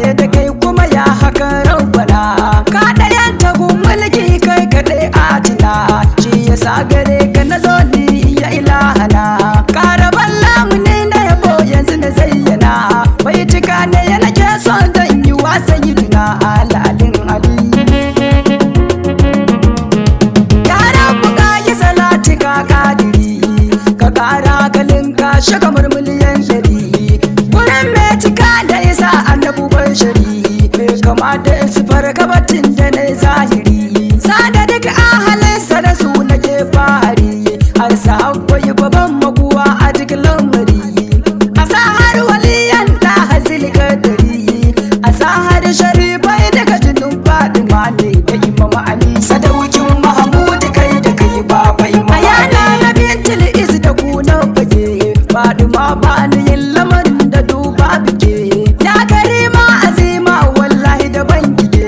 sai da kai kuma ya haka rabbana ka ɗayan tagun mulki kai kaɗai atina shi yasa gare ka na zo ni ya ilahana karaban lamuni na yabo yanzu na zayyana bai cika ne ya nake son zan yi wasan yi tuna alalin ali ya rabu ka yi salati ka kadiri ka kara kalin ka shiga murmuliyan shari wurin mai cika da isa annabu bashari mai kama da sifar gabatin da na zahiri sada duk ahalinsa da su nake fahari har sahabbai baban maguwa a duk lamari a sahar waliyan da hazil kadari a sahar sharifai daga jinin fadima ne da imam ali sadaukin mahmud kai da kai babai ma ayana na bintul iz da kuna fage fadima ba ni yin lamarin da duba bike ya karima azima wallahi da bangike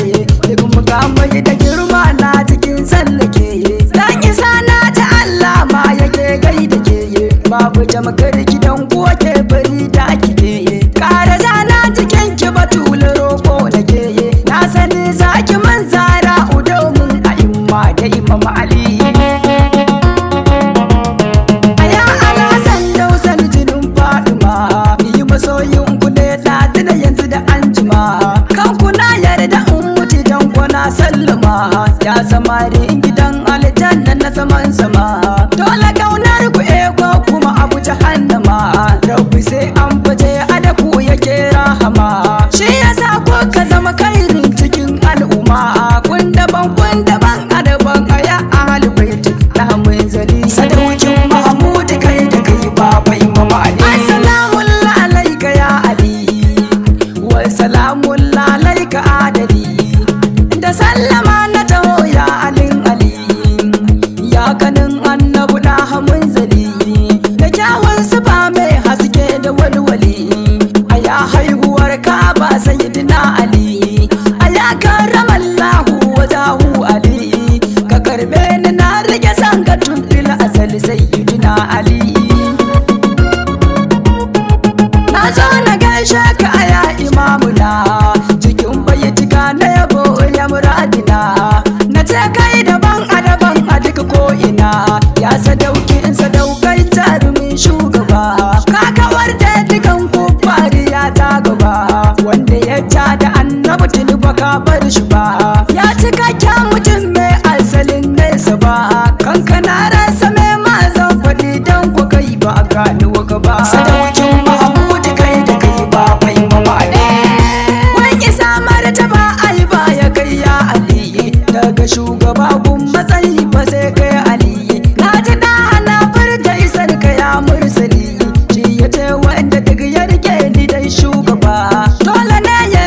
duk mukamai da girma na cikin sallake dan isa na ta Allah ma yake gaida ke babu jamakar gidan goke bari da kike kara zana cikin ki batul roko nake na sani zaki man zara udomin a imma da imam ali aya alasan dausan jinin fadima ni masoyin ku ne da tuna yanzu da anjima kan kuna yarda in mutu dan kuna sallama ya samari gidan aljanna na zaman sama dole kaunar ku ego kuma abu jahannama rabbi sai an fice adaku yake rahama shi yasa ko ka zama kairin cikin al'umma kun daban adaban aya ahli bait da mun zali sadaukin mahmud kai da kai baba imam ali assalamu alayka ya ali wa salamu alayka adali da sallama na taho ya alin ali ya kanin annabu da hamun zali da kyawun sufa mai haske da walwali a ya haihuwar ka ba sayyidina ali a ya karamallahu wajahu ali ka karbe ni na rike sanka tun fil asali sayyidina ali na zo na gaishe ka aya imamuna cikin bayyatika na yabo ya muradina na ce kai daban adaban a duka ko'ina ya sadauki in sadaukai jarumin shugaba ka kawar da dukan kufari ya ta gaba wanda ya ja da annabi tuni ba ka bar shi ba ya cikakken mutum mai asalin nesa ba kankana rasa mai mazan faɗi don ku kai ba a gano gaba sadaukin mahmud kai da kai ba bai mamale wani samar ta ba ai ba ya kai ya ali daga shugaba gun matsayi ba sai kai ali na ji da na furta isar ka ya mursali shi ya ce wanda duk ya rike ni dai shugaba dole ne ya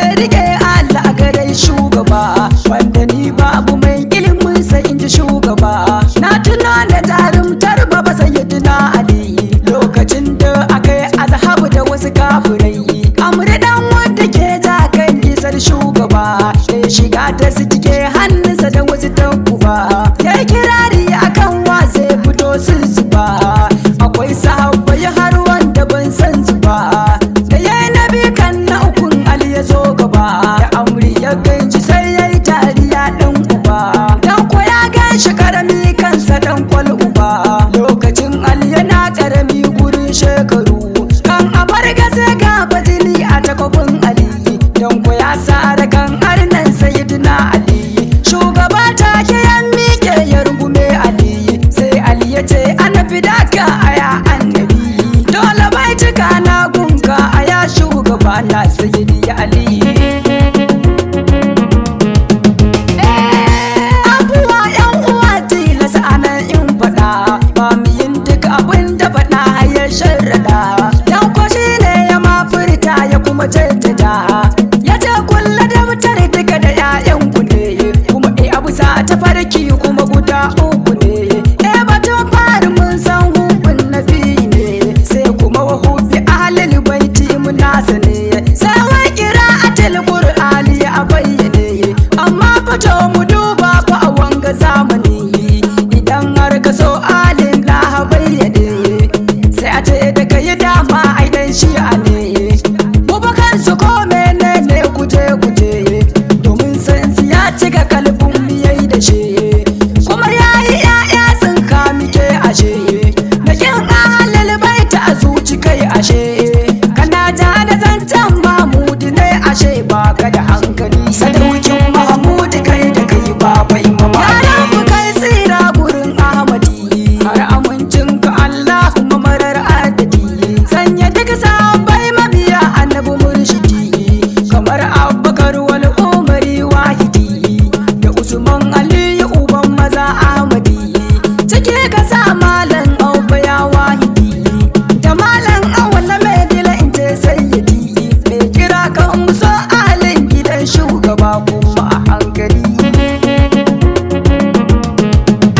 so ahalin gidan shugaba kuma a hankali.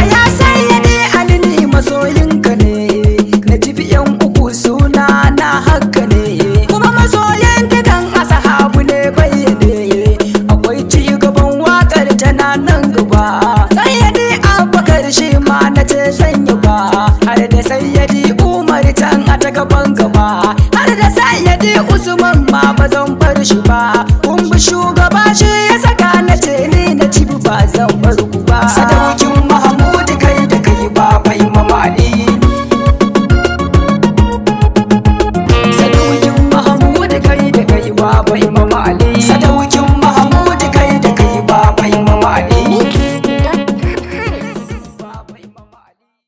A ya sayyade alini masoyinka ne, na jibi yan uku suna na haka ne, kuma masoyan dukan asahabu ne bayyane, akwai ci gaban wakar tana nan gaba. Sayyadi Abubakar shi ma na ce sanya ba, har da sayyadi Umar can a ta gaban gaba, har da sayyadi Usman ma ba zan bar shi ba. Kun bi